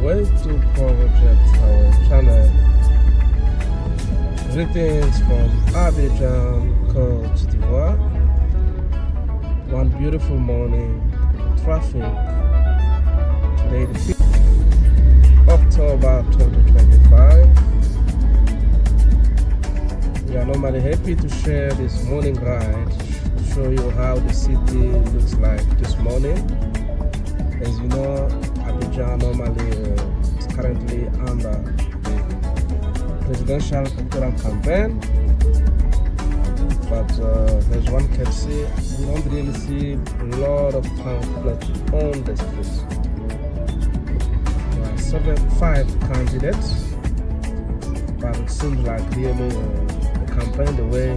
way to project our channel. Greetings from Abidjan, Côte d'Ivoire. One beautiful morning, traffic. Today the 5th October 2025. We are normally happy to share this morning ride to show you how the city looks like this morning. As you know, Abidjan normally is currently under the presidential electoral campaign, but as one can see, we don't really see a lot of pamphlets on the streets. There are 5 candidates, but it seems like really the campaign, the way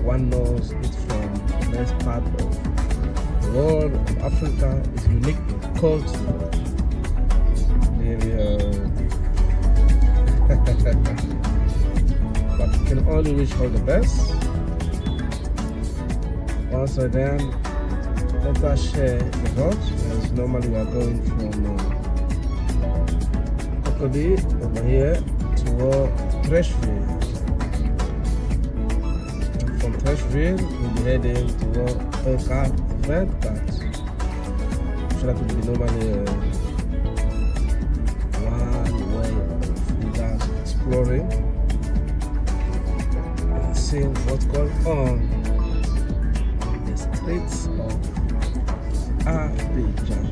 one knows it from this part of the world of Africa, is unique culture. Really, but we can only wish all the best. Once again, let us share the vote, as normally we are going from Cocody over here to Trècheville. From Trècheville, we'll be heading to Ecart 24. So that will be normally one way of us exploring and seeing what's going on the streets of Abidjan.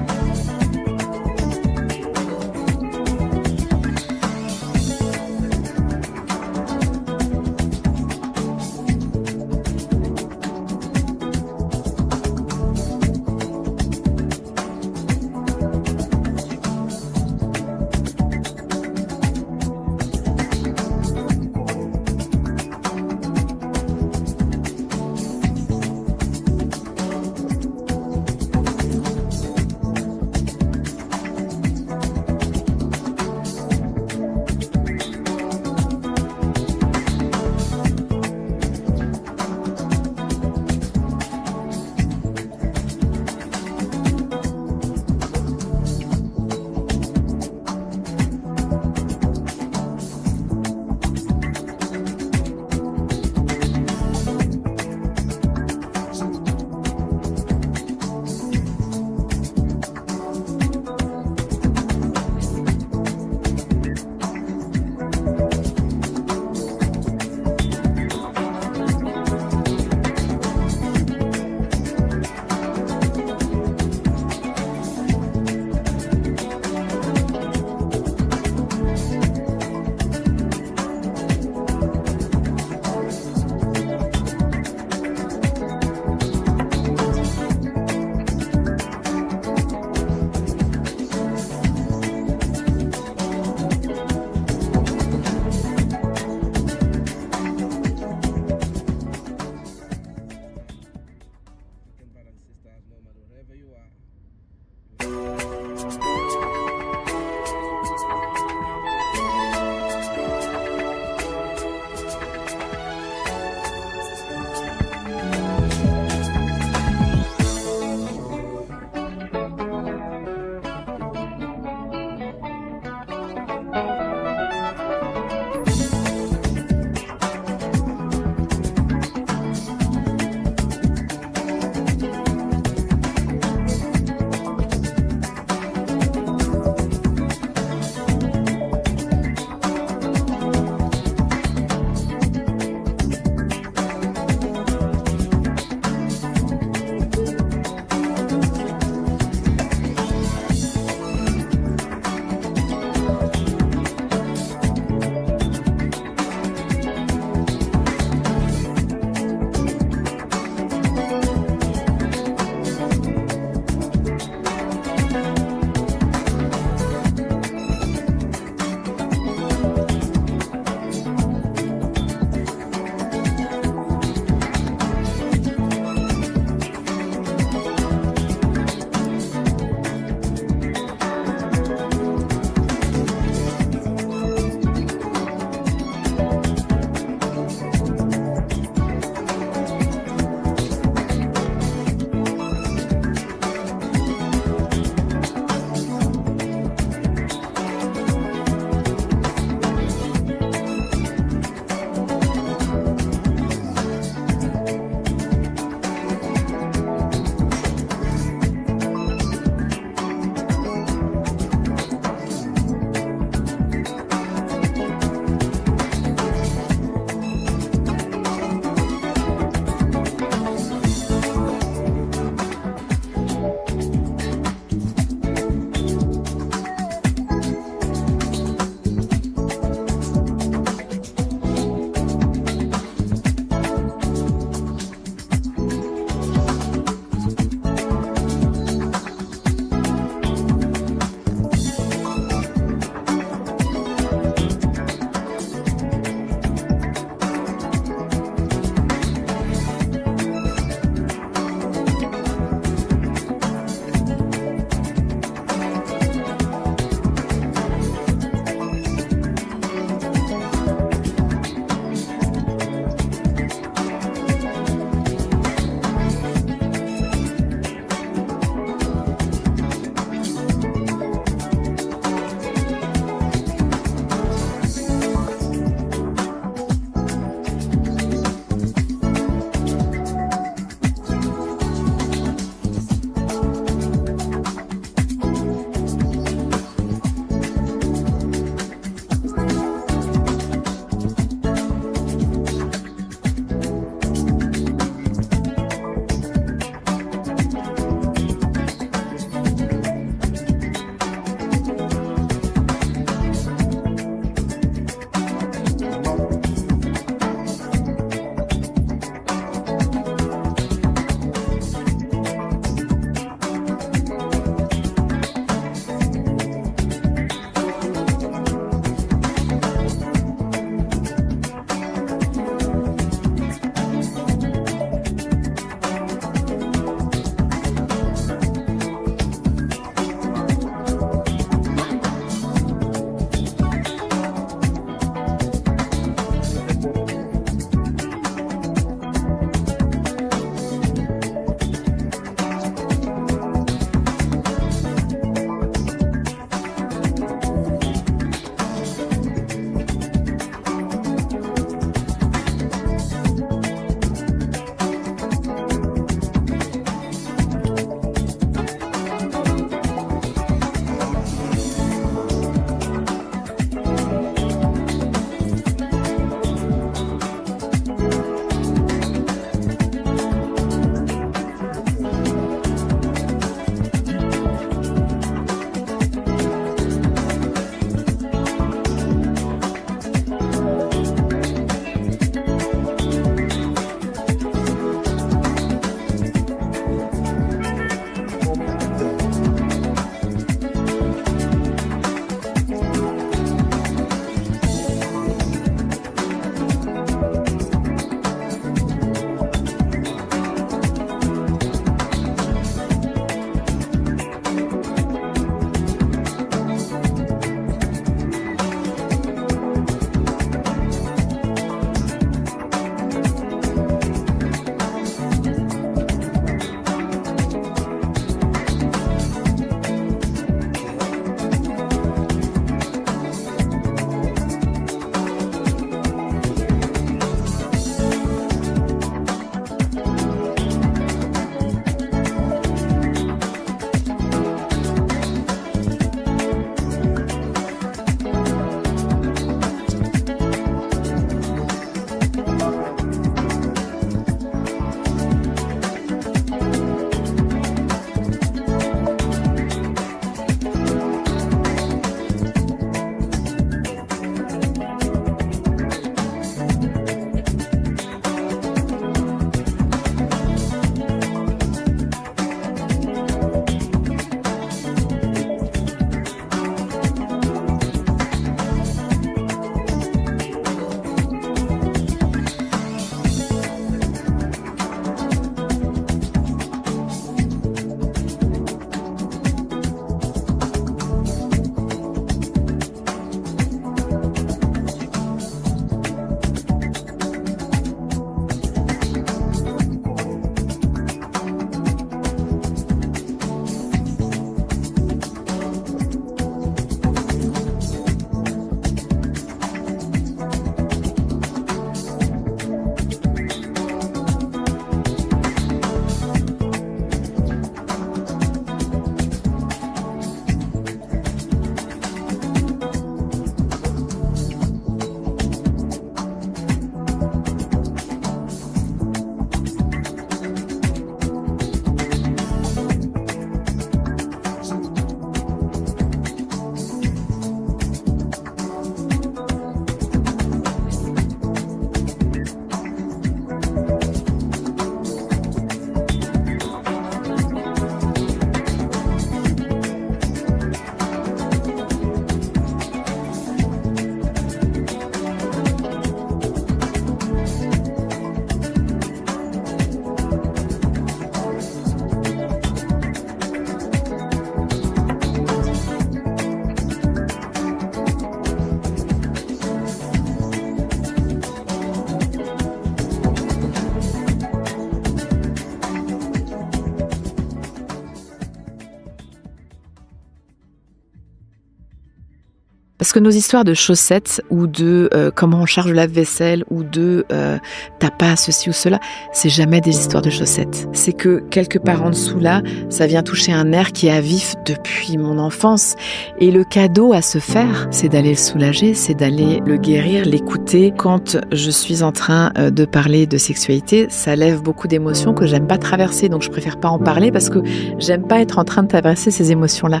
Parce que nos histoires de chaussettes ou de comment on charge le lave-vaisselle ou de t'as pas ceci ou cela, c'est jamais des histoires de chaussettes. C'est que quelque part en dessous là, ça vient toucher un nerf qui est à vif depuis mon enfance. Et le cadeau à se faire, c'est d'aller le soulager, c'est d'aller le guérir, l'écouter. Quand je suis en train de parler de sexualité, ça lève beaucoup d'émotions que j'aime pas traverser, donc je préfère pas en parler parce que j'aime pas être en train de traverser ces émotions-là.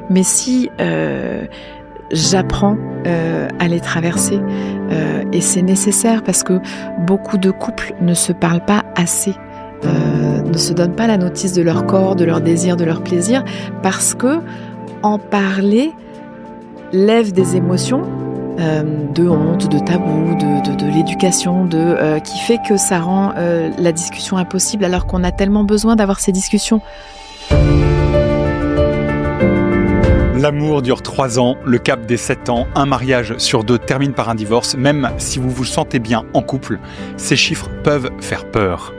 Mais si j'apprends à les traverser, et c'est nécessaire parce que beaucoup de couples ne se parlent pas assez, ne se donnent pas la notice de leur corps, de leur désir, de leur plaisir, parce que en parler lève des émotions de honte, de tabou, de l'éducation, qui fait que ça rend la discussion impossible alors qu'on a tellement besoin d'avoir ces discussions. L'amour dure 3 ans, le cap des 7 ans, un mariage sur 2 termine par un divorce. Même si vous vous sentez bien en couple, ces chiffres peuvent faire peur.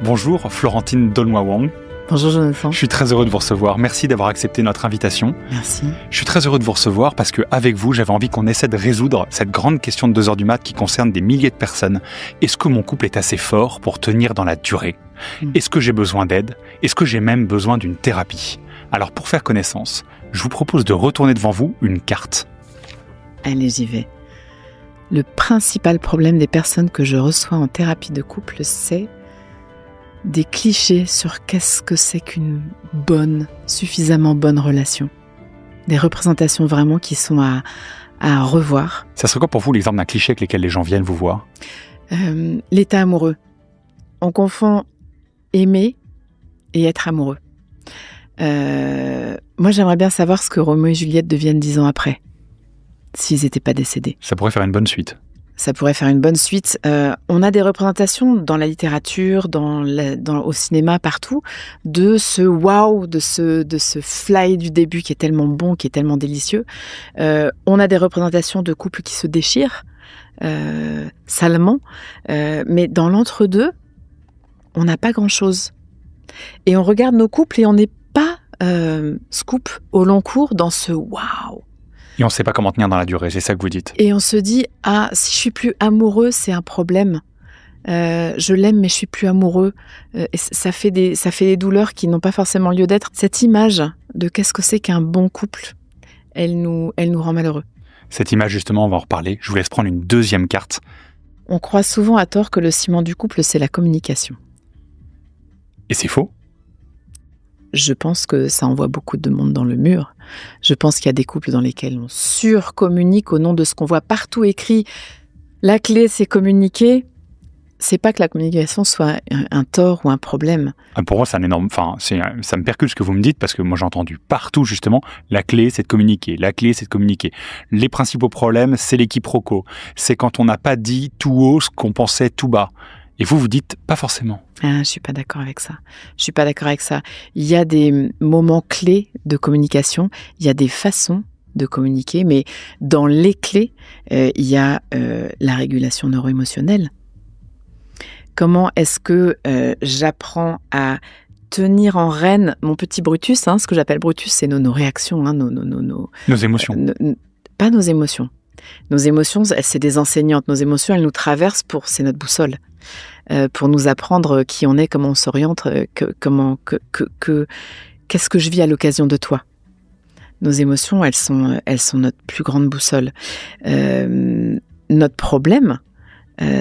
Bonjour Florentine Dolnoy-Wang. Bonjour Jonathan. Je suis très heureux de vous recevoir. Merci d'avoir accepté notre invitation. Merci. Je suis très heureux de vous recevoir parce qu'avec vous, j'avais envie qu'on essaie de résoudre cette grande question de 2h du mat qui concerne des milliers de personnes. Est-ce que mon couple est assez fort pour tenir dans la durée ? Est-ce que j'ai besoin d'aide ? Est-ce que j'ai même besoin d'une thérapie ? Alors pour faire connaissance, je vous propose de retourner devant vous une carte. Allez, j'y vais. Le principal problème des personnes que je reçois en thérapie de couple, c'est des clichés sur qu'est-ce que c'est qu'une suffisamment bonne relation. Des représentations vraiment qui sont à revoir. Ça serait quoi pour vous l'exemple d'un cliché avec lequel les gens viennent vous voir ? L'état amoureux. On confond aimer et être amoureux. Moi, j'aimerais bien savoir ce que Roméo et Juliette deviennent 10 ans après, s'ils n'étaient pas décédés. Ça pourrait faire une bonne suite. Ça pourrait faire une bonne suite. On a des représentations dans la littérature, au cinéma, partout, de ce wow, de ce fly du début qui est tellement bon, qui est tellement délicieux. On a des représentations de couples qui se déchirent, salement, mais dans l'entre-deux, on n'a pas grand-chose. Et on regarde nos couples et on n'est pas scoop au long cours dans ce wow. Et on ne sait pas comment tenir dans la durée, c'est ça que vous dites. Et on se dit, si je suis plus amoureux, c'est un problème. Je l'aime, mais je suis plus amoureux. Et ça fait des douleurs qui n'ont pas forcément lieu d'être. Cette image de qu'est-ce que c'est qu'un bon couple, elle nous rend malheureux. Cette image, justement, on va en reparler. Je vous laisse prendre une deuxième carte. On croit souvent à tort que le ciment du couple, c'est la communication. Et c'est faux. Je pense que ça envoie beaucoup de monde dans le mur. Je pense qu'il y a des couples dans lesquels on surcommunique au nom de ce qu'on voit partout écrit. La clé, c'est communiquer. C'est pas que la communication soit un tort ou un problème. Pour moi, c'est un énorme... ça me percute ce que vous me dites parce que moi, j'ai entendu partout, justement, la clé, c'est de communiquer. La clé, c'est de communiquer. Les principaux problèmes, c'est les quiproquos. C'est quand on n'a pas dit tout haut ce qu'on pensait tout bas. Et vous dites pas forcément. Je suis pas d'accord avec ça. Il y a des moments clés de communication, il y a des façons de communiquer, mais dans les clés, il y a la régulation neuro-émotionnelle. Comment est-ce que j'apprends à tenir en rêne mon petit Brutus, ce que j'appelle Brutus, c'est nos réactions, nos émotions. Pas nos émotions. Nos émotions, c'est des enseignantes. Nos émotions, elles nous traversent c'est notre boussole. Pour nous apprendre qui on est, comment on s'oriente, qu'est-ce que je vis à l'occasion de toi. Nos émotions, elles sont notre plus grande boussole. Notre problème,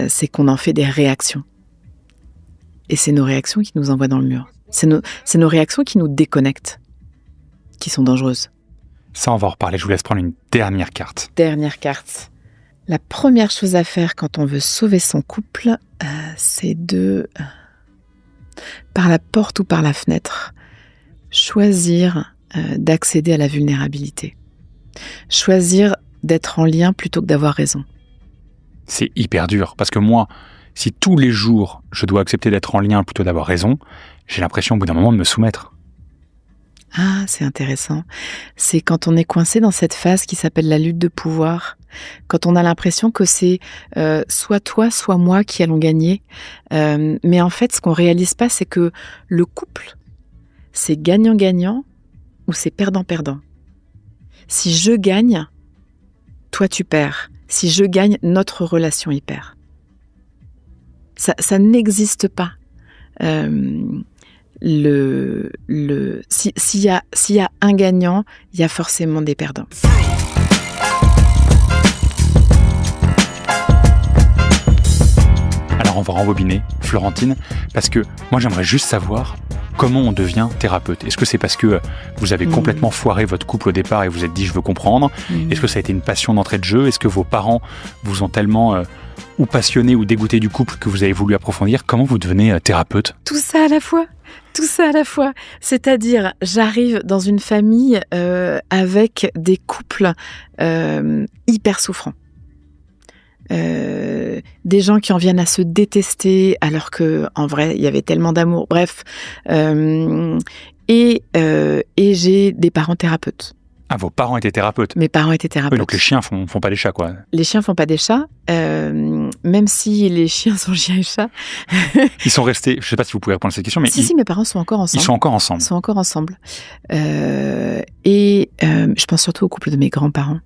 c'est qu'on en fait des réactions. Et c'est nos réactions qui nous envoient dans le mur. C'est nos réactions qui nous déconnectent, qui sont dangereuses. Ça, on va en reparler. Je vous laisse prendre une dernière carte. Dernière carte. La première chose à faire quand on veut sauver son couple, c'est par la porte ou par la fenêtre, choisir d'accéder à la vulnérabilité. Choisir d'être en lien plutôt que d'avoir raison. C'est hyper dur, parce que moi, si tous les jours, je dois accepter d'être en lien plutôt d'avoir raison, j'ai l'impression au bout d'un moment de me soumettre. Ah, c'est intéressant. C'est quand on est coincé dans cette phase qui s'appelle la lutte de pouvoir, quand on a l'impression que c'est soit toi, soit moi qui allons gagner. Mais en fait, ce qu'on réalise pas, c'est que le couple, c'est gagnant-gagnant ou c'est perdant-perdant. Si je gagne, toi tu perds. Si je gagne, notre relation y perd. Ça n'existe pas. S'il y a un gagnant, il y a forcément des perdants. Alors on va rembobiner, Florentine, parce que moi j'aimerais juste savoir comment on devient thérapeute. Est-ce que c'est parce que vous avez complètement foiré votre couple au départ et vous êtes dit je veux comprendre ? Est-ce que ça a été une passion d'entrée de jeu ? Est-ce que vos parents vous ont tellement ou passionné ou dégoûté du couple que vous avez voulu approfondir ? Comment vous devenez thérapeute ? Tout ça à la fois. C'est-à-dire, j'arrive dans une famille avec des couples hyper souffrants. Des gens qui en viennent à se détester alors que en vrai il y avait tellement d'amour. Bref, et j'ai des parents thérapeutes. Ah, vos parents étaient thérapeutes. Mes parents étaient thérapeutes. Oui, donc les chiens font pas des chats, quoi. Les chiens font pas des chats, même si les chiens sont chiens et chats. Ils sont restés. Je sais pas si vous pouvez répondre à cette question, mais si, mes parents sont encore ensemble. Ils sont encore ensemble. Ils sont encore ensemble. Je pense surtout au couple de mes grands-parents.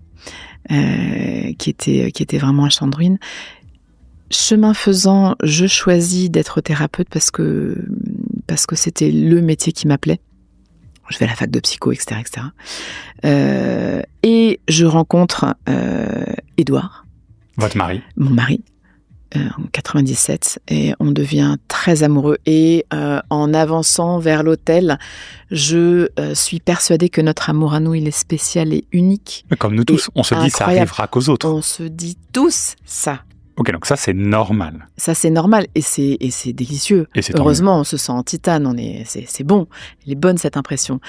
Qui était vraiment un champ de ruines. Chemin faisant, je choisis d'être thérapeute parce que c'était le métier qui m'appelait. Je vais à la fac de psycho, etc., etc. Et je rencontre Édouard. Votre mari. Mon mari. En 97, et on devient très amoureux. Et en avançant vers l'hôtel, je suis persuadée que notre amour à nous, il est spécial et unique. Mais comme nous tous, on se dit ça arrivera qu'aux autres. On se dit tous ça. Ok, donc ça c'est normal. Ça c'est normal et c'est délicieux. Et c'est heureusement, on se sent en titane. C'est bon. Elle est bonne cette impression.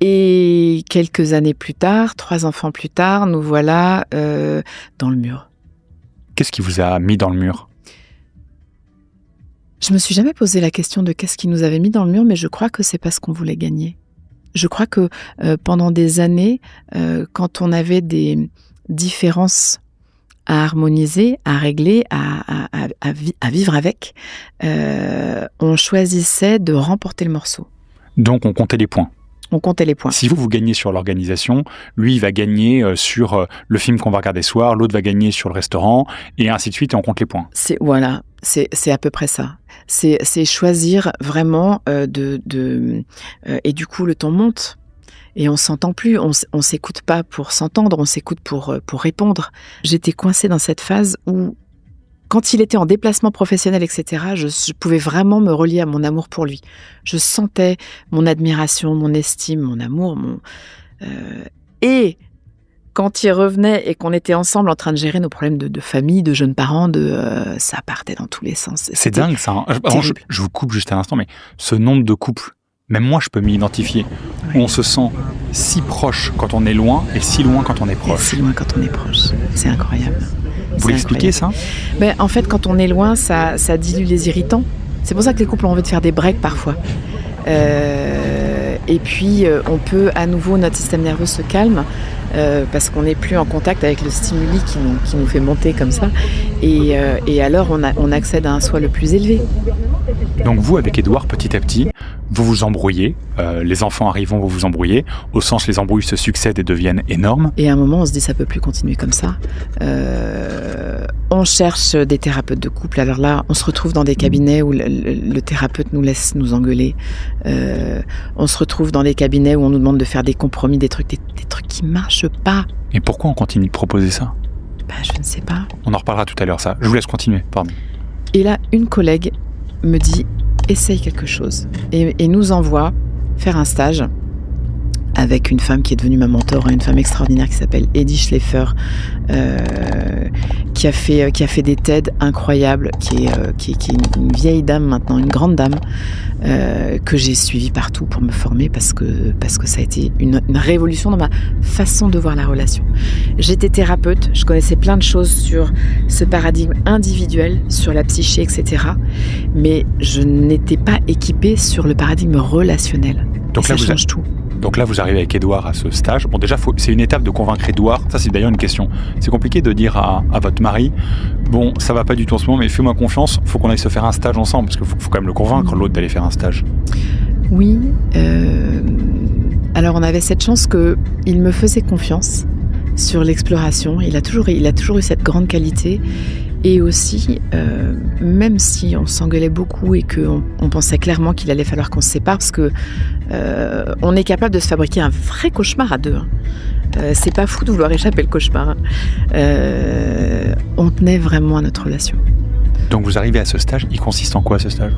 Et quelques années plus tard, 3 enfants plus tard, nous voilà dans le mur. Qu'est-ce qui vous a mis dans le mur ? Je me suis jamais posé la question de qu'est-ce qui nous avait mis dans le mur, mais je crois que c'est parce qu'on voulait gagner. Je crois que pendant des années, quand on avait des différences à harmoniser, à régler, à vivre avec, on choisissait de remporter le morceau. Donc on comptait les points. On comptait les points. Si vous gagnez sur l'organisation, lui, il va gagner sur le film qu'on va regarder ce soir, l'autre va gagner sur le restaurant, et ainsi de suite, et on compte les points. C'est à peu près ça. C'est choisir vraiment et du coup, le ton monte. Et on s'entend plus, on s'écoute pas pour s'entendre, on s'écoute pour répondre. J'étais coincée dans cette phase où, quand il était en déplacement professionnel, etc., je pouvais vraiment me relier à mon amour pour lui. Je sentais mon admiration, mon estime, mon amour. Et quand il revenait et qu'on était ensemble en train de gérer nos problèmes de famille, de jeunes parents, ça partait dans tous les sens. C'est dingue ça. Hein. Je vous coupe juste un instant, mais ce nombre de couples, même moi je peux m'y identifier, où on se sent si proche quand on est loin et si loin quand on est proche. Et si loin quand on est proche. C'est incroyable. Vous l'expliquez ça ? En fait, quand on est loin, ça dilue les irritants. C'est pour ça que les couples ont envie de faire des breaks parfois. Et puis, on peut à nouveau, notre système nerveux se calme parce qu'on n'est plus en contact avec le stimuli qui nous fait monter comme ça. Et alors, on accède à un soi le plus élevé. Donc vous, avec Édouard, petit à petit, vous vous embrouillez. Les enfants arrivent, vous vous embrouillez. Au sens, les embrouilles se succèdent et deviennent énormes. Et à un moment, on se dit, ça peut plus continuer comme ça. On cherche des thérapeutes de couple. Alors là, on se retrouve dans des cabinets où le thérapeute nous laisse nous engueuler. On se retrouve dans des cabinets où on nous demande de faire des compromis, des trucs qui marchent pas. Et pourquoi on continue de proposer ça ? Je ne sais pas. On en reparlera tout à l'heure, ça. Je vous laisse continuer, pardon. Et là, une collègue me dit, essaye quelque chose. Et nous envoie faire un stage avec une femme qui est devenue ma mentor, une femme extraordinaire qui s'appelle Eddie Schleifer, qui a fait des TED incroyables, qui est une vieille dame maintenant, une grande dame, que j'ai suivie partout pour me former parce que ça a été une révolution dans ma façon de voir la relation. J'étais thérapeute, je connaissais plein de choses sur ce paradigme individuel, sur la psyché, etc. Mais je n'étais pas équipée sur le paradigme relationnel. Donc et là, ça change tout. Donc là, vous arrivez avec Édouard à ce stage. Bon, déjà, c'est une étape de convaincre Édouard. Ça, c'est d'ailleurs une question. C'est compliqué de dire à votre mari, bon, ça va pas du tout en ce moment, mais fais-moi confiance, faut qu'on aille se faire un stage ensemble, parce qu'il faut quand même le convaincre, l'autre, d'aller faire un stage. Oui. Alors, on avait cette chance qu'il me faisait confiance, sur l'exploration. Il a toujours eu cette grande qualité. Et aussi, même si on s'engueulait beaucoup et qu'on pensait clairement qu'il allait falloir qu'on se sépare, parce que on est capable de se fabriquer un vrai cauchemar à deux. C'est pas fou de vouloir échapper le cauchemar. On tenait vraiment à notre relation. Donc vous arrivez à ce stage, il consiste en quoi ce stage ?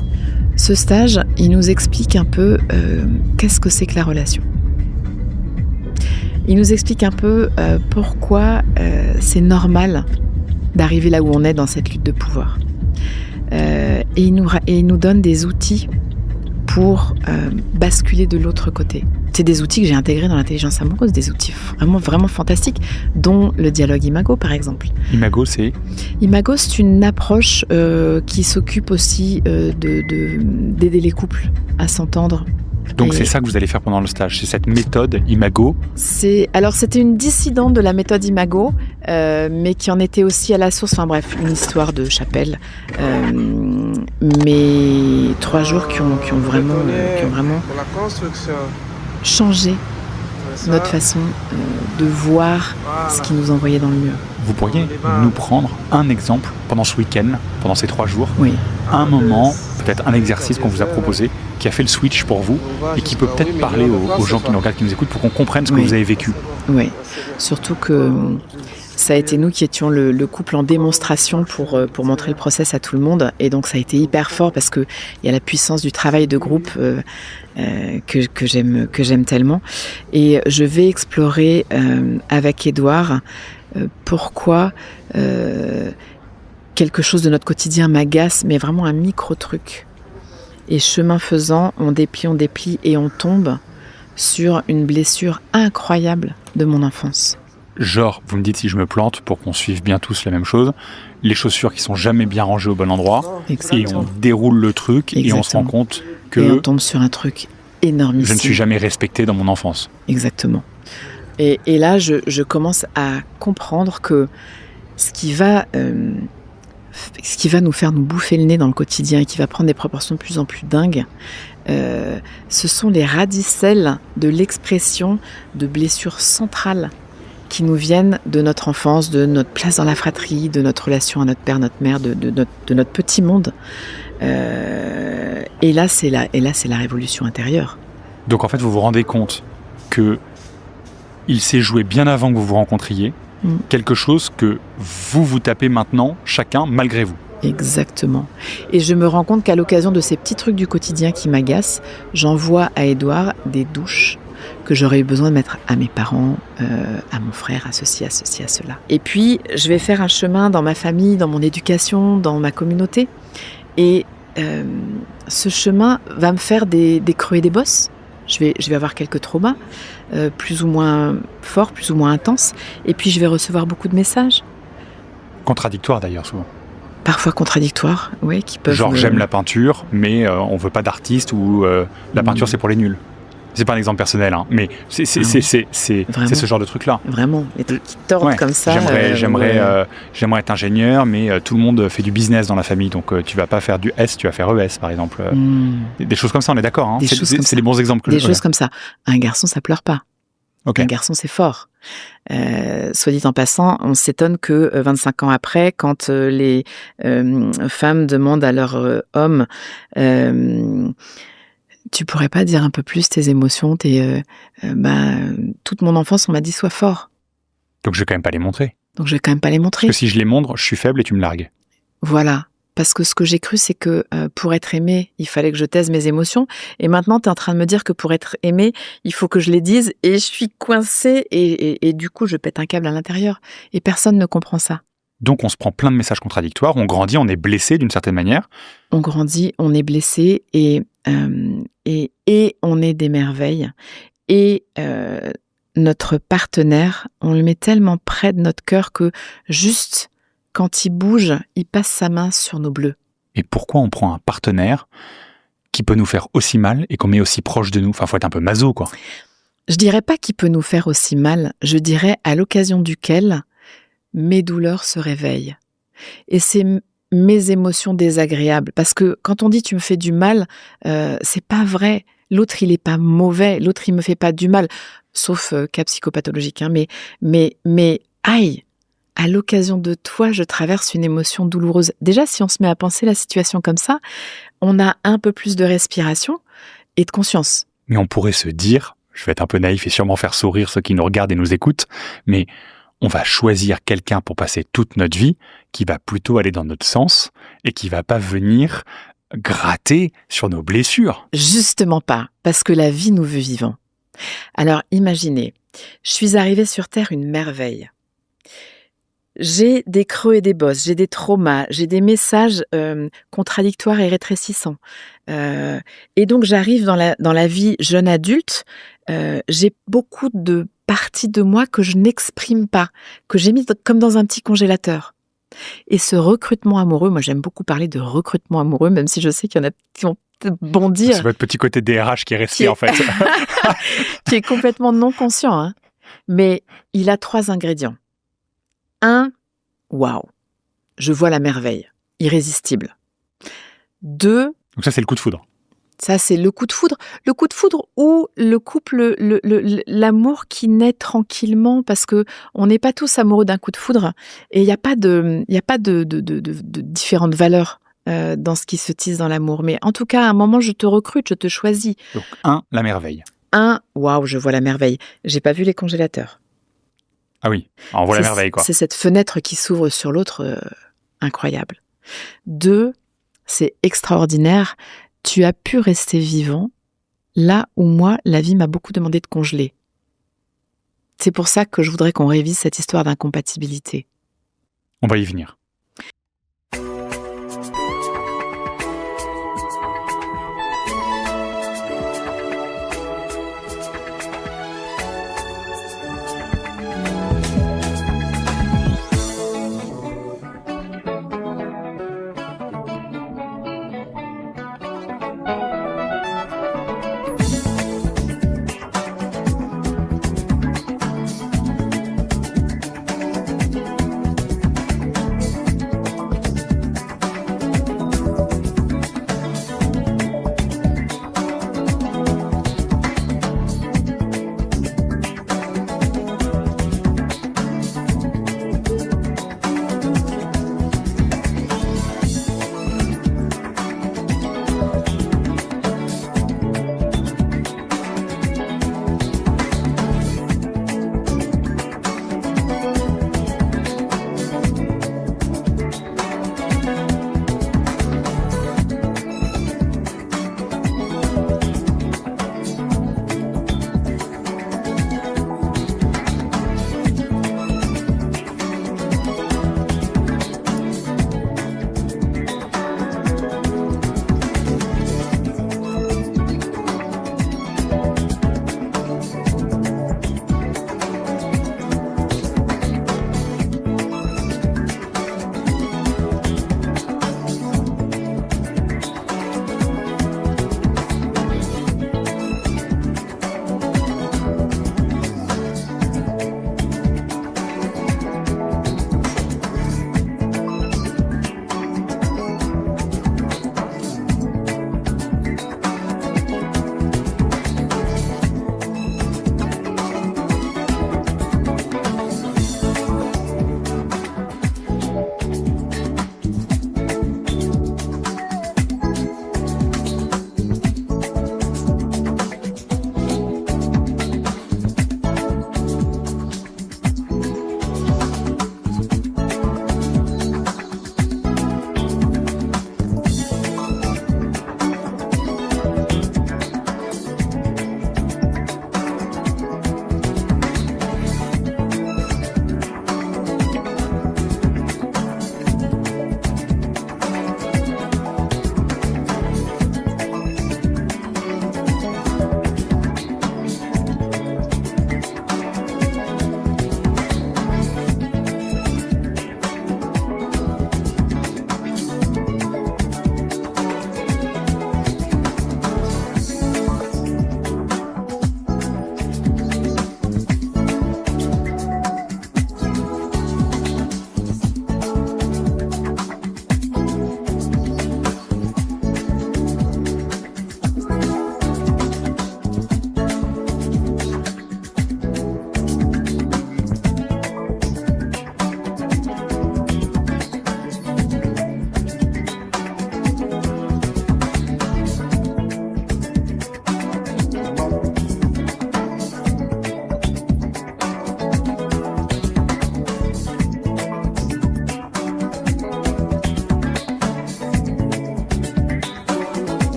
Ce stage, il nous explique un peu qu'est-ce que c'est que la relation. Il nous explique un peu pourquoi c'est normal d'arriver là où on est dans cette lutte de pouvoir. Et il nous donne des outils pour basculer de l'autre côté. C'est des outils que j'ai intégrés dans l'intelligence amoureuse, des outils vraiment, vraiment fantastiques, dont le dialogue Imago, par exemple. Imago, c'est une approche qui s'occupe aussi d'aider les couples à s'entendre. Donc c'est ça que vous allez faire pendant le stage, c'est cette méthode Imago. C'était une dissidente de la méthode Imago, mais qui en était aussi à la source. Enfin bref, une histoire de chapelle, mais 3 jours qui ont vraiment changé notre façon de voir ce qui nous envoyait dans le mur. Vous pourriez nous prendre un exemple pendant ce week-end, pendant ces 3 jours, oui. Un moment, peut-être un exercice qu'on vous a proposé, qui a fait le switch pour vous et qui peut peut-être parler aux gens qui nous regardent, qui nous écoutent, pour qu'on comprenne ce que vous avez vécu. Oui, surtout que ça a été nous qui étions le couple en démonstration pour montrer le process à tout le monde, et donc ça a été hyper fort parce que il y a la puissance du travail de groupe que j'aime tellement, et je vais explorer avec Édouard pourquoi quelque chose de notre quotidien m'agace, mais vraiment un micro-truc. Et chemin faisant, on déplie et on tombe sur une blessure incroyable de mon enfance. Genre, vous me dites si je me plante pour qu'on suive bien tous la même chose, les chaussures qui sont jamais bien rangées au bon endroit, Exactement. Et on déroule le truc. Exactement. Et on se rend compte que et on tombe sur un truc énormissime. Je ne suis jamais respecté dans mon enfance. Exactement. Et là, je commence à comprendre que ce qui va nous faire nous bouffer le nez dans le quotidien et qui va prendre des proportions de plus en plus dingues, ce sont les radicelles de l'expression de blessures centrales qui nous viennent de notre enfance, de notre place dans la fratrie, de notre relation à notre père, notre mère, de notre petit monde. Et là, c'est la révolution intérieure. Donc en fait, vous vous rendez compte que il s'est joué bien avant que vous vous rencontriez, quelque chose que vous tapez maintenant, chacun, malgré vous. Exactement. Et je me rends compte qu'à l'occasion de ces petits trucs du quotidien qui m'agacent, j'envoie à Édouard des douches que j'aurais eu besoin de mettre à mes parents, à mon frère, à ceci, à cela. Et puis, je vais faire un chemin dans ma famille, dans mon éducation, dans ma communauté. Et ce chemin va me faire des creux et des bosses. Je vais avoir quelques traumas, plus ou moins forts, plus ou moins intenses. Et puis, je vais recevoir beaucoup de messages. Contradictoires d'ailleurs, souvent. Parfois contradictoires, oui, qui peuvent... Genre, j'aime la peinture, mais on veut pas d'artiste, ou la peinture, c'est pour les nuls. C'est pas un exemple personnel, hein, mais c'est ce genre de truc-là. Vraiment, les trucs qui tordent comme ça. J'aimerais être ingénieur, mais tout le monde fait du business dans la famille, donc tu vas pas faire du S, tu vas faire ES, par exemple. Des choses comme ça, on est d'accord, hein. C'est des bons exemples. Choses comme ça. Un garçon, ça pleure pas. Okay. Un garçon, c'est fort. Soit dit en passant, on s'étonne que 25 ans après, quand les femmes demandent à leur homme... tu pourrais pas dire un peu plus tes émotions, toute mon enfance, on m'a dit sois fort. Donc je vais quand même pas les montrer. Parce que si je les montre, je suis faible et tu me largues. Voilà. Parce que ce que j'ai cru, c'est que pour être aimé, il fallait que je taise mes émotions. Et maintenant, tu es en train de me dire que pour être aimé, il faut que je les dise. Et je suis coincée. Et du coup, je pète un câble à l'intérieur. Et personne ne comprend ça. Donc on se prend plein de messages contradictoires. On grandit, on est blessé d'une certaine manière. On grandit, on est blessé et on est des merveilles. Et notre partenaire, on le met tellement près de notre cœur que juste... quand il bouge, il passe sa main sur nos bleus. Et pourquoi on prend un partenaire qui peut nous faire aussi mal et qu'on met aussi proche de nous ? Enfin, faut être un peu maso, quoi. Je dirais pas qu'il peut nous faire aussi mal, je dirais à l'occasion duquel mes douleurs se réveillent. Et c'est mes émotions désagréables. Parce que quand on dit tu me fais du mal, c'est pas vrai. L'autre, il est pas mauvais. L'autre, il me fait pas du mal. sauf cas psychopathologique. Hein, mais aïe, à l'occasion de toi, je traverse une émotion douloureuse. Déjà, si on se met à penser la situation comme ça, on a un peu plus de respiration et de conscience. Mais on pourrait se dire, je vais être un peu naïf et sûrement faire sourire ceux qui nous regardent et nous écoutent, mais on va choisir quelqu'un pour passer toute notre vie qui va plutôt aller dans notre sens et qui va pas venir gratter sur nos blessures. Justement pas, parce que la vie nous veut vivants. Alors imaginez, je suis arrivée sur Terre une merveille. J'ai des creux et des bosses, j'ai des traumas, j'ai des messages contradictoires et rétrécissants. Et donc j'arrive dans la vie jeune adulte, j'ai beaucoup de parties de moi que je n'exprime pas, que j'ai mis comme dans un petit congélateur. Et ce recrutement amoureux, moi j'aime beaucoup parler de recrutement amoureux, même si je sais qu'il y en a qui vont bondir. C'est votre petit côté DRH qui est resté en fait. Qui est complètement non conscient. Hein. Mais il a 3 ingrédients. 1, waouh, je vois la merveille, irrésistible. 2, donc ça c'est le coup de foudre. Ça c'est le coup de foudre. Le coup de foudre ou le couple, l'amour qui naît tranquillement parce que on n'est pas tous amoureux d'un coup de foudre et il n'y a pas de différentes valeurs dans ce qui se tisse dans l'amour. Mais en tout cas, à un moment, je te recrute, je te choisis. Donc 1, la merveille. 1, waouh, je vois la merveille. J'ai pas vu les congélateurs. Ah oui, on voit la merveille quoi. C'est cette fenêtre qui s'ouvre sur l'autre, incroyable. 2, c'est extraordinaire. Tu as pu rester vivant là où moi, la vie m'a beaucoup demandé de congeler. C'est pour ça que je voudrais qu'on révise cette histoire d'incompatibilité. On va y venir.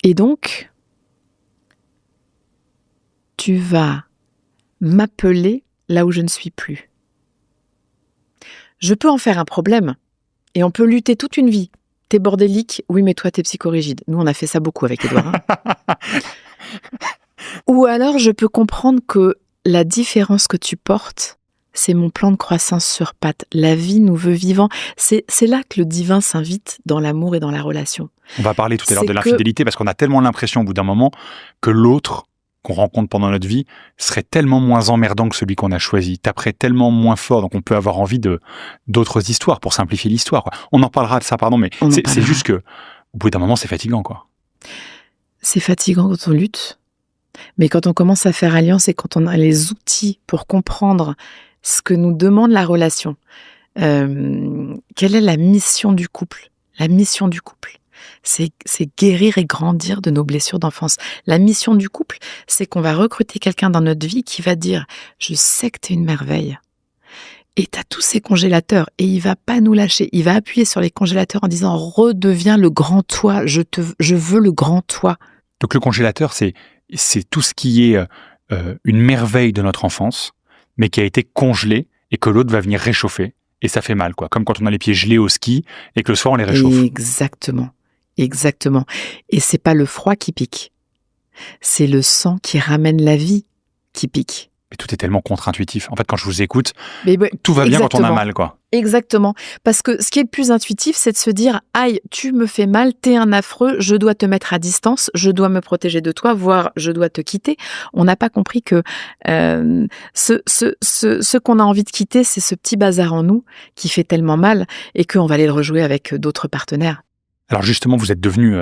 Et donc, tu vas m'appeler là où je ne suis plus. Je peux en faire un problème et on peut lutter toute une vie. T'es bordélique, oui, mais toi, t'es psychorigide. Nous, on a fait ça beaucoup avec Édouard. Ou alors, je peux comprendre que la différence que tu portes, c'est mon plan de croissance sur pattes. La vie nous veut vivants. C'est là que le divin s'invite dans l'amour et dans la relation. On va parler tout à l'heure de l'infidélité parce qu'on a tellement l'impression au bout d'un moment que l'autre qu'on rencontre pendant notre vie serait tellement moins emmerdant que celui qu'on a choisi, taperait tellement moins fort, donc on peut avoir envie d'autres histoires pour simplifier l'histoire, quoi. On en parlera de ça, pardon, mais c'est juste que au bout d'un moment, c'est fatigant, quoi. C'est fatigant quand on lutte, mais quand on commence à faire alliance et quand on a les outils pour comprendre ce que nous demande la relation, quelle est la mission du couple? La mission du couple, c'est guérir et grandir de nos blessures d'enfance. La mission du couple, c'est qu'on va recruter quelqu'un dans notre vie qui va dire « Je sais que t'es une merveille ». Et t'as tous ces congélateurs et il va pas nous lâcher. Il va appuyer sur les congélateurs en disant « Redeviens le grand toi, je veux le grand toi ». Donc le congélateur, c'est tout ce qui est une merveille de notre enfance, mais qui a été congelé et que l'autre va venir réchauffer. Et ça fait mal, quoi. Comme quand on a les pieds gelés au ski et que le soir on les réchauffe. Exactement. Et c'est pas le froid qui pique. C'est le sang qui ramène la vie qui pique. Mais tout est tellement contre-intuitif. En fait, quand je vous écoute, mais tout va bien quand on a mal, quoi. Exactement. Parce que ce qui est le plus intuitif, c'est de se dire « Aïe, tu me fais mal, t'es un affreux, je dois te mettre à distance, je dois me protéger de toi, voire je dois te quitter. » On n'a pas compris que ce qu'on a envie de quitter, c'est ce petit bazar en nous qui fait tellement mal et qu'on va aller le rejouer avec d'autres partenaires. Alors justement, vous êtes devenu,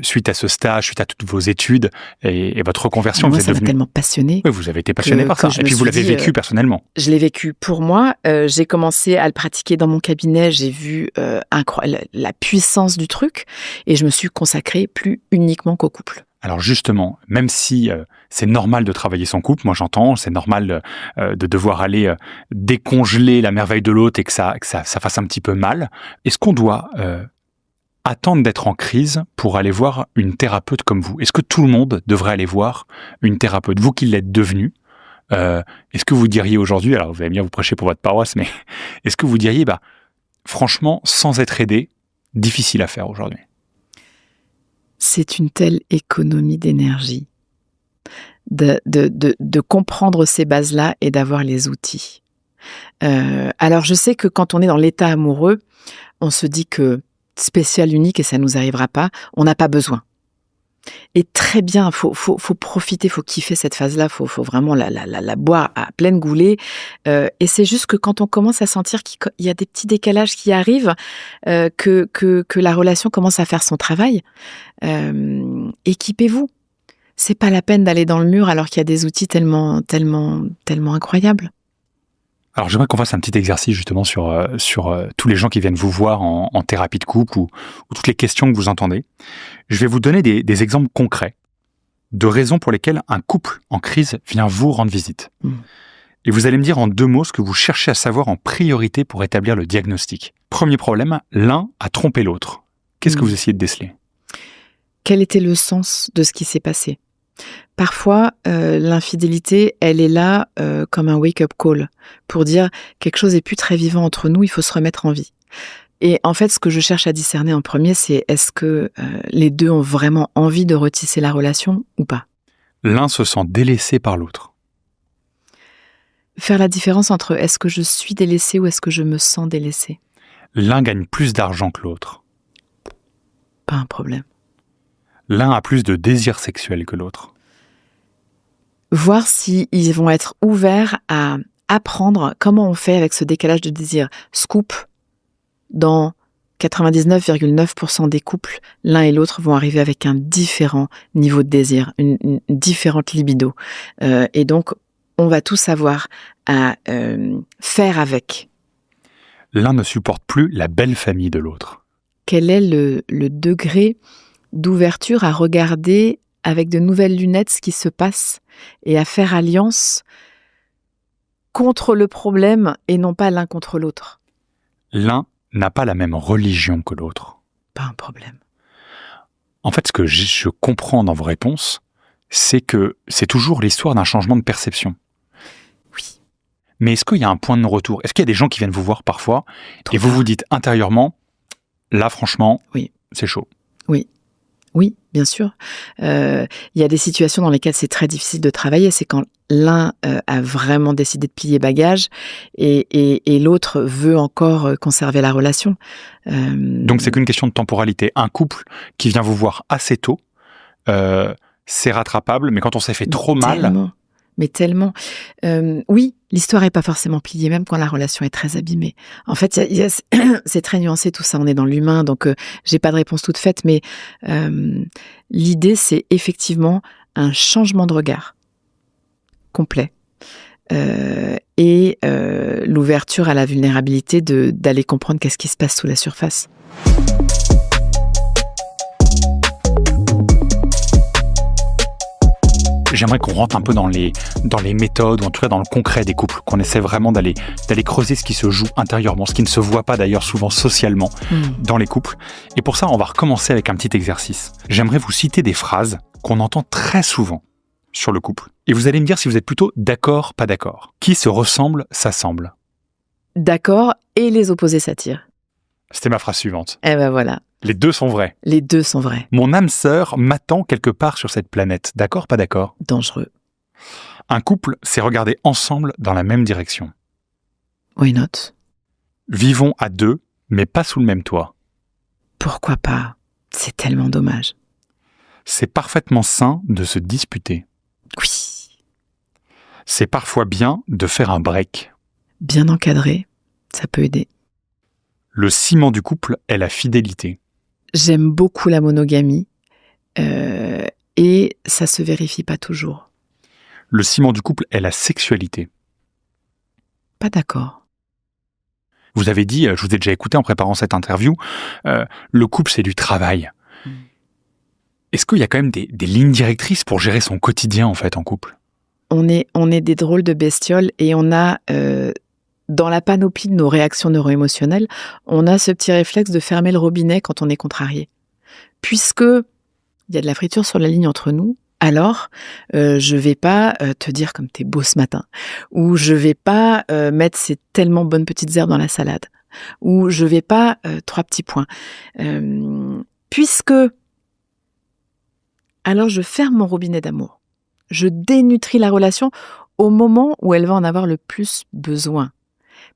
suite à ce stage, suite à toutes vos études et votre reconversion, moi, vous êtes devenu... ça m'a tellement passionnée. Oui, vous avez été passionné par ça. Et puis vous l'avez vécu personnellement. Je l'ai vécu pour moi. J'ai commencé à le pratiquer dans mon cabinet. J'ai vu la puissance du truc et je me suis consacrée plus uniquement qu'au couple. Alors justement, même si c'est normal de travailler son couple, moi j'entends, c'est normal de devoir aller décongeler la merveille de l'autre et que ça fasse un petit peu mal, est-ce qu'on doit... attendre d'être en crise pour aller voir une thérapeute comme vous? Est-ce que tout le monde devrait aller voir une thérapeute? Vous qui l'êtes devenu, est-ce que vous diriez aujourd'hui, alors vous allez bien vous prêcher pour votre paroisse, mais est-ce que vous diriez, franchement, sans être aidé, difficile à faire aujourd'hui? C'est une telle économie d'énergie de comprendre ces bases-là et d'avoir les outils. Alors je sais que quand on est dans l'état amoureux, on se dit que spécial, unique, et ça nous arrivera pas, on n'a pas besoin. Et très bien, faut profiter, faut kiffer cette phase-là, faut vraiment la boire à pleine goulée. Et c'est juste que quand on commence à sentir qu'il y a des petits décalages qui arrivent, que la relation commence à faire son travail, équipez-vous. C'est pas la peine d'aller dans le mur alors qu'il y a des outils tellement incroyables. Alors j'aimerais qu'on fasse un petit exercice justement sur tous les gens qui viennent vous voir en thérapie de couple ou toutes les questions que vous entendez. Je vais vous donner des exemples concrets de raisons pour lesquelles un couple en crise vient vous rendre visite. Et vous allez me dire en 2 mots ce que vous cherchez à savoir en priorité pour établir le diagnostic. Premier problème, l'un a trompé l'autre. Qu'est-ce que vous essayez de déceler? Quel était le sens de ce qui s'est passé? Parfois, l'infidélité, elle est là comme un wake-up call pour dire quelque chose n'est plus très vivant entre nous, il faut se remettre en vie. Et en fait, ce que je cherche à discerner en premier, c'est est-ce que les deux ont vraiment envie de retisser la relation ou pas? L'un se sent délaissé par l'autre. Faire la différence entre est-ce que je suis délaissé ou est-ce que je me sens délaissé? L'un gagne plus d'argent que l'autre. Pas un problème. L'un a plus de désir sexuel que l'autre. Voir s'ils vont être ouverts à apprendre comment on fait avec ce décalage de désir. Scoop, dans 99,9% des couples, l'un et l'autre vont arriver avec un différent niveau de désir, une différente libido. Et donc, on va tout savoir à faire avec. L'un ne supporte plus la belle famille de l'autre. Quel est le degré d'ouverture à regarder avec de nouvelles lunettes ce qui se passe et à faire alliance contre le problème et non pas l'un contre l'autre? L'un n'a pas la même religion que l'autre. Pas un problème. En fait, ce que je comprends dans vos réponses, c'est que c'est toujours l'histoire d'un changement de perception. Oui. Mais est-ce qu'il y a un point de non-retour? Est-ce qu'il y a des gens qui viennent vous voir parfois Trop et vous tard. vous dites intérieurement, là franchement, Oui. c'est chaud? Oui, bien sûr. Il y a des situations dans lesquelles c'est très difficile de travailler. C'est quand l'un a vraiment décidé de plier bagage et l'autre veut encore conserver la relation. Donc c'est qu'une question de temporalité. Un couple qui vient vous voir assez tôt, c'est rattrapable, mais quand on s'est fait trop mal... Tellement. Oui, l'histoire n'est pas forcément pliée, même quand la relation est très abîmée. En fait, c'est très nuancé tout ça, on est dans l'humain, donc j'ai pas de réponse toute faite, mais l'idée, c'est effectivement un changement de regard complet. Et l'ouverture à la vulnérabilité d'aller comprendre qu'est-ce qui se passe sous la surface. J'aimerais qu'on rentre un peu dans les méthodes, ou en tout cas dans le concret des couples, qu'on essaie vraiment d'aller creuser ce qui se joue intérieurement, ce qui ne se voit pas d'ailleurs souvent socialement dans les couples. Et pour ça, on va recommencer avec un petit exercice. J'aimerais vous citer des phrases qu'on entend très souvent sur le couple. Et vous allez me dire si vous êtes plutôt d'accord, pas d'accord. Qui se ressemble, s'assemble. D'accord, et les opposés s'attirent. C'était ma phrase suivante. Eh ben voilà. Les deux sont vrais. Les deux sont vrais. Mon âme sœur m'attend quelque part sur cette planète. D'accord, pas d'accord? Dangereux. Un couple, c'est regarder ensemble dans la même direction. Why not? Vivons à deux, mais pas sous le même toit. Pourquoi pas? C'est tellement dommage. C'est parfaitement sain de se disputer. Oui. C'est parfois bien de faire un break. Bien encadré, ça peut aider. Le ciment du couple est la fidélité. J'aime beaucoup la monogamie et ça se vérifie pas toujours. Le ciment du couple est la sexualité. Pas d'accord. Vous avez dit, je vous ai déjà écouté en préparant cette interview, le couple c'est du travail. Est-ce qu'il y a quand même des lignes directrices pour gérer son quotidien en fait en couple? On est des drôles de bestioles et on a, dans la panoplie de nos réactions neuro-émotionnelles, on a ce petit réflexe de fermer le robinet quand on est contrarié. Puisque il y a de la friture sur la ligne entre nous, alors je vais pas te dire comme t'es beau ce matin, ou je vais pas mettre ces tellement bonnes petites herbes dans la salade, ou je vais pas 3 petits points. Puisque alors je ferme mon robinet d'amour. Je dénutris la relation au moment où elle va en avoir le plus besoin.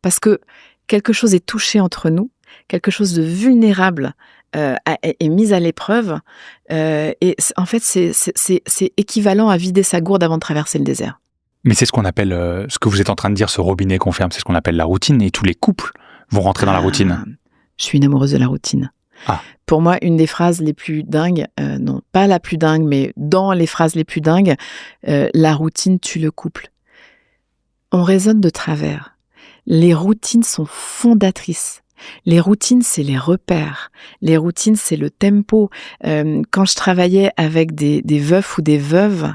Parce que quelque chose est touché entre nous, quelque chose de vulnérable est mis à l'épreuve, et en fait c'est équivalent à vider sa gourde avant de traverser le désert. Mais c'est ce qu'on appelle, ce que vous êtes en train de dire, ce robinet qu'on ferme, c'est ce qu'on appelle la routine, et tous les couples vont rentrer dans la routine. Je suis une amoureuse de la routine. Ah. Pour moi, une des phrases les plus dingues, non pas la plus dingue, mais dans les phrases les plus dingues, la routine tue le couple. On raisonne de travers. Les routines sont fondatrices. Les routines, c'est les repères. Les routines, c'est le tempo. Quand je travaillais avec des veufs ou des veuves,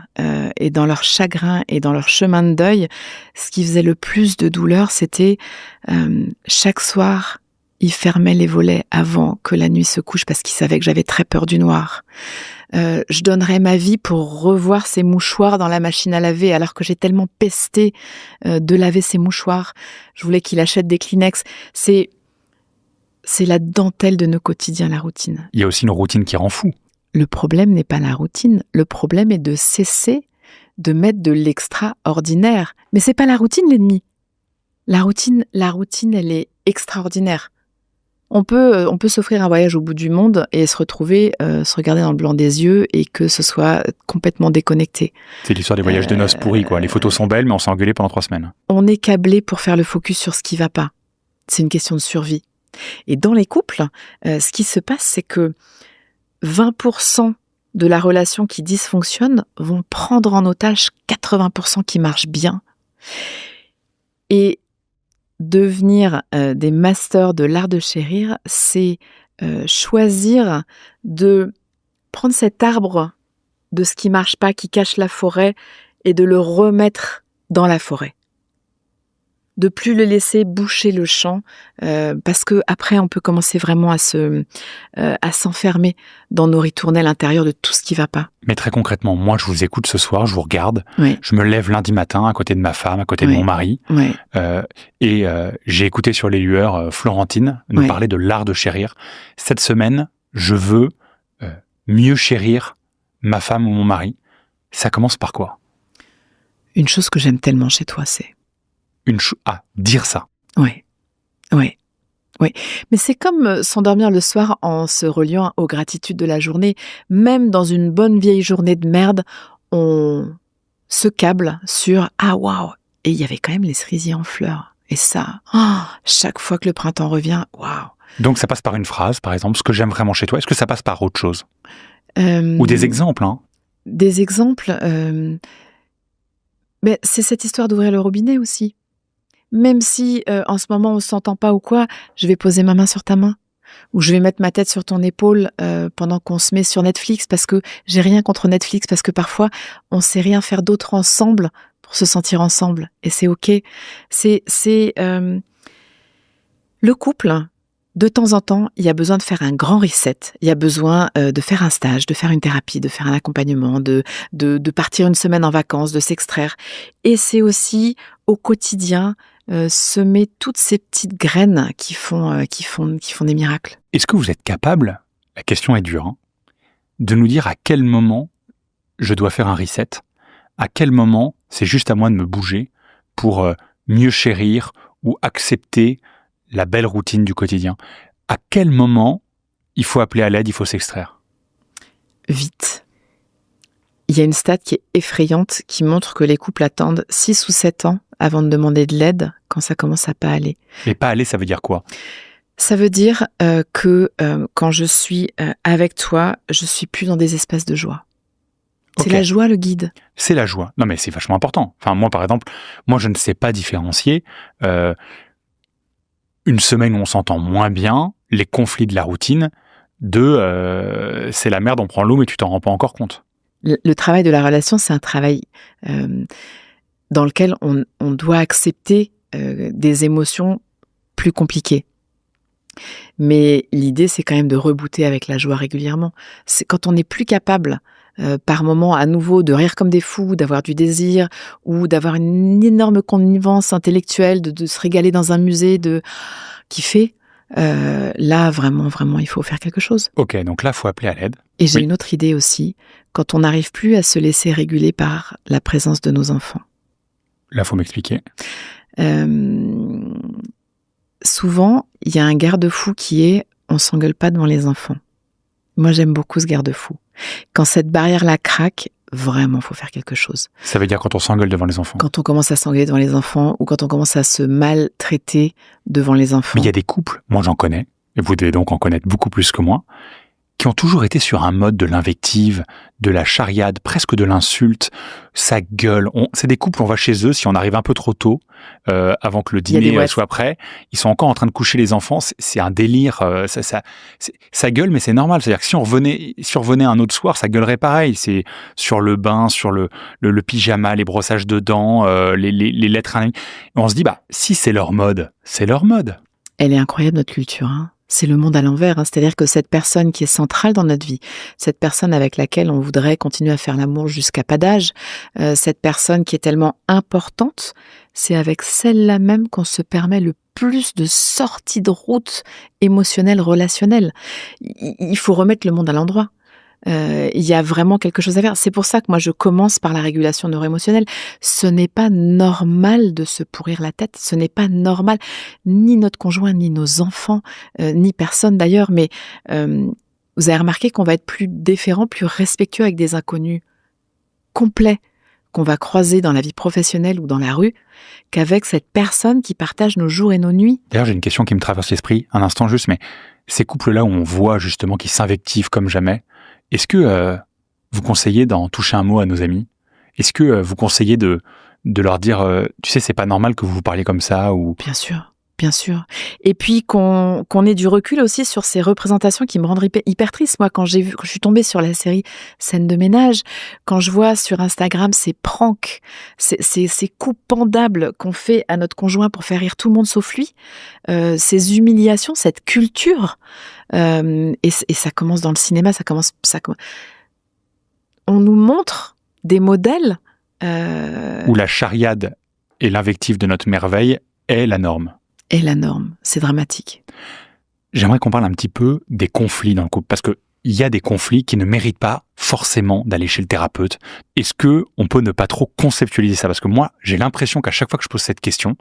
et dans leur chagrin et dans leur chemin de deuil, ce qui faisait le plus de douleur, c'était chaque soir, ils fermaient les volets avant que la nuit se couche parce qu'ils savaient que j'avais très peur du noir. Je donnerais ma vie pour revoir ces mouchoirs dans la machine à laver alors que j'ai tellement pesté de laver ces mouchoirs. Je voulais qu'il achète des Kleenex. C'est la dentelle de nos quotidiens, la routine. Il y a aussi une routine qui rend fou. Le problème n'est pas la routine. Le problème est de cesser de mettre de l'extraordinaire. Mais c'est pas la routine l'ennemi. La routine, elle est extraordinaire. On peut s'offrir un voyage au bout du monde et se retrouver, se regarder dans le blanc des yeux et que ce soit complètement déconnecté. C'est l'histoire des voyages de noces pourris, quoi. Les photos sont belles, mais on s'est engueulé pendant 3 semaines. On est câblé pour faire le focus sur ce qui va pas. C'est une question de survie. Et dans les couples, ce qui se passe, c'est que 20% de la relation qui dysfonctionne vont prendre en otage 80% qui marchent bien. Et devenir des masters de l'art de chérir, c'est choisir de prendre cet arbre de ce qui marche pas, qui cache la forêt, et de le remettre dans la forêt. de plus le laisser boucher le champ, parce que après on peut commencer vraiment à s'enfermer dans nos ritournelles intérieures de tout ce qui va pas. Mais très concrètement, moi, je vous écoute ce soir, je vous regarde, Oui. je me lève lundi matin à côté de ma femme, à côté de Oui. mon mari, Ouais. et j'ai écouté sur les lueurs Florentine nous Oui. parler de l'art de chérir. Cette semaine, je veux mieux chérir ma femme ou mon mari. Ça commence par quoi? Une chose que j'aime tellement chez toi, c'est... Dire ça. Ouais. Mais c'est comme s'endormir le soir en se reliant aux gratitudes de la journée. Même dans une bonne vieille journée de merde, on se câble sur « Ah, waouh !» Et il y avait quand même les cerisiers en fleurs. Et ça, chaque fois que le printemps revient, waouh. Donc ça passe par une phrase, par exemple, ce que j'aime vraiment chez toi. Est-ce que ça passe par autre chose? Ou Ou des exemples, hein? Des exemples. Mais c'est cette histoire d'ouvrir le robinet aussi. Même si en ce moment on s'entend pas ou quoi, je vais poser ma main sur ta main. Ou je vais mettre ma tête sur ton épaule pendant qu'on se met sur Netflix, parce que j'ai rien contre Netflix, parce que parfois on sait rien faire d'autre ensemble pour se sentir ensemble. Et c'est ok. C'est le couple. De temps en temps, il y a besoin de faire un grand reset. Il y a besoin de faire un stage, de faire une thérapie, de faire un accompagnement, de partir une semaine en vacances, de s'extraire. Et c'est aussi au quotidien semer toutes ces petites graines qui font des miracles. Est-ce que vous êtes capable, la question est dure, hein, de nous dire à quel moment je dois faire un reset, à quel moment c'est juste à moi de me bouger pour mieux chérir ou accepter la belle routine du quotidien? À quel moment il faut appeler à l'aide, il faut s'extraire? Vite. Il y a une stat qui est effrayante qui montre que les couples attendent 6 ou 7 ans avant de demander de l'aide quand ça commence à pas aller. Mais pas aller, ça veut dire quoi? Ça veut dire que quand je suis avec toi, je suis plus dans des espaces de joie. C'est la joie le guide. C'est la joie. Non mais c'est vachement important. Enfin moi par exemple, je ne sais pas différencier une semaine où on s'entend moins bien, les conflits de la routine, c'est la merde, on prend l'eau mais tu t'en rends pas encore compte. Le travail de la relation, c'est un travail dans lequel on doit accepter des émotions plus compliquées. Mais l'idée, c'est quand même de rebooter avec la joie régulièrement. C'est quand on n'est plus capable, par moment, à nouveau, de rire comme des fous, d'avoir du désir, ou d'avoir une énorme connivence intellectuelle, de se régaler dans un musée, de kiffer. Là, vraiment, il faut faire quelque chose. Ok, donc là, il faut appeler à l'aide. Et j'ai une autre idée aussi, quand on n'arrive plus à se laisser réguler par la présence de nos enfants. Là, il faut m'expliquer. Souvent, il y a un garde-fou qui est « on s'engueule pas devant les enfants ». Moi, j'aime beaucoup ce garde-fou. Quand cette barrière-là craque, vraiment, il faut faire quelque chose. Ça veut dire quand on s'engueule devant les enfants? Quand on commence à s'engueuler devant les enfants ou quand on commence à se maltraiter devant les enfants. Mais il y a des couples, moi j'en connais, et vous devez donc en connaître beaucoup plus que moi, qui ont toujours été sur un mode de l'invective, de la charriade, presque de l'insulte, ça gueule. C'est des couples, on va chez eux, si on arrive un peu trop tôt, avant que le dîner soit prêt, ils sont encore en train de coucher les enfants, c'est un délire, ça gueule, mais c'est normal. C'est-à-dire que si on revenait un autre soir, ça gueulerait pareil. C'est sur le bain, sur le pyjama, les brossages de dents, les lettres. On se dit, si c'est leur mode, c'est leur mode. Elle est incroyable, notre culture, hein. C'est le monde à l'envers, hein. C'est-à-dire que cette personne qui est centrale dans notre vie, cette personne avec laquelle on voudrait continuer à faire l'amour jusqu'à pas d'âge, cette personne qui est tellement importante, c'est avec celle-là même qu'on se permet le plus de sorties de route émotionnelles, relationnelles. Il faut remettre le monde à l'endroit. Il y a vraiment quelque chose à faire. C'est pour ça que moi je commence par la régulation neuroémotionnelle. Ce n'est pas normal de se pourrir la tête. Ce n'est pas normal, ni notre conjoint, ni nos enfants, ni personne d'ailleurs. Mais vous avez remarqué qu'on va être plus déférent, plus respectueux avec des inconnus complets qu'on va croiser dans la vie professionnelle ou dans la rue, qu'avec cette personne qui partage nos jours et nos nuits. D'ailleurs, j'ai une question qui me traverse l'esprit, un instant juste, mais ces couples-là où on voit justement qu'ils s'invectivent comme jamais, est-ce que vous conseillez d'en toucher un mot à nos amis? Est-ce que vous conseillez de leur dire, tu sais, c'est pas normal que vous vous parliez comme ça ou... Bien sûr. Bien sûr. Et puis qu'on ait du recul aussi sur ces représentations qui me rendent hyper triste. Moi, quand je suis tombée sur la série Scène de ménage, quand je vois sur Instagram ces pranks, ces coups pendables qu'on fait à notre conjoint pour faire rire tout le monde sauf lui, ces humiliations, cette culture, et ça commence dans le cinéma, on nous montre des modèles où la chariade et l'invective de notre merveille est la norme. Et la norme, c'est dramatique. J'aimerais qu'on parle un petit peu des conflits dans le couple, parce que il y a des conflits qui ne méritent pas forcément d'aller chez le thérapeute. Est-ce que on peut ne pas trop conceptualiser ça? Parce que moi, j'ai l'impression qu'à chaque fois que je pose cette question,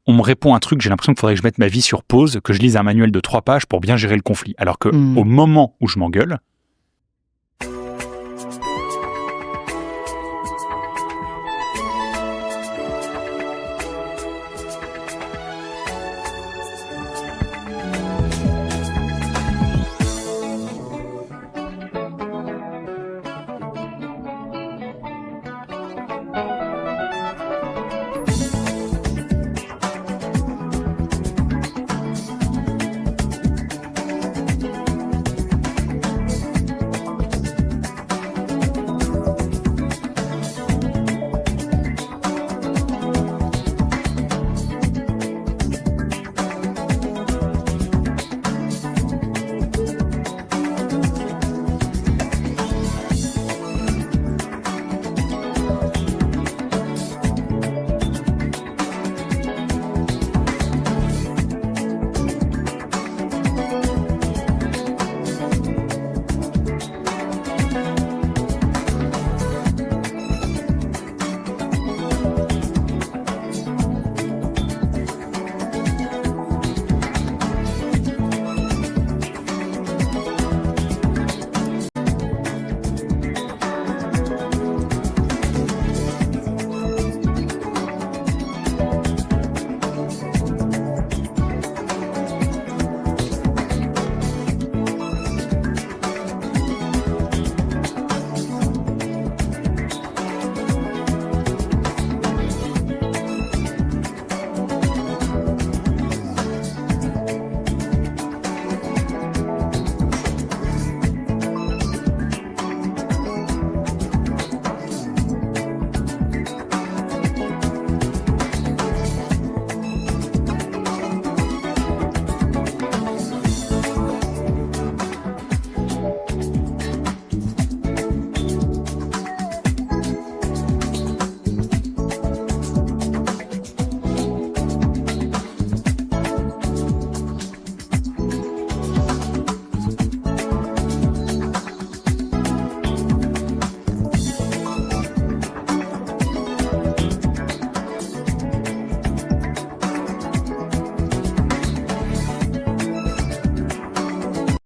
on me répond un truc, j'ai l'impression qu'il faudrait que je mette ma vie sur pause, que je lise un manuel de 3 pages pour bien gérer le conflit. Alors que au moment où je m'engueule,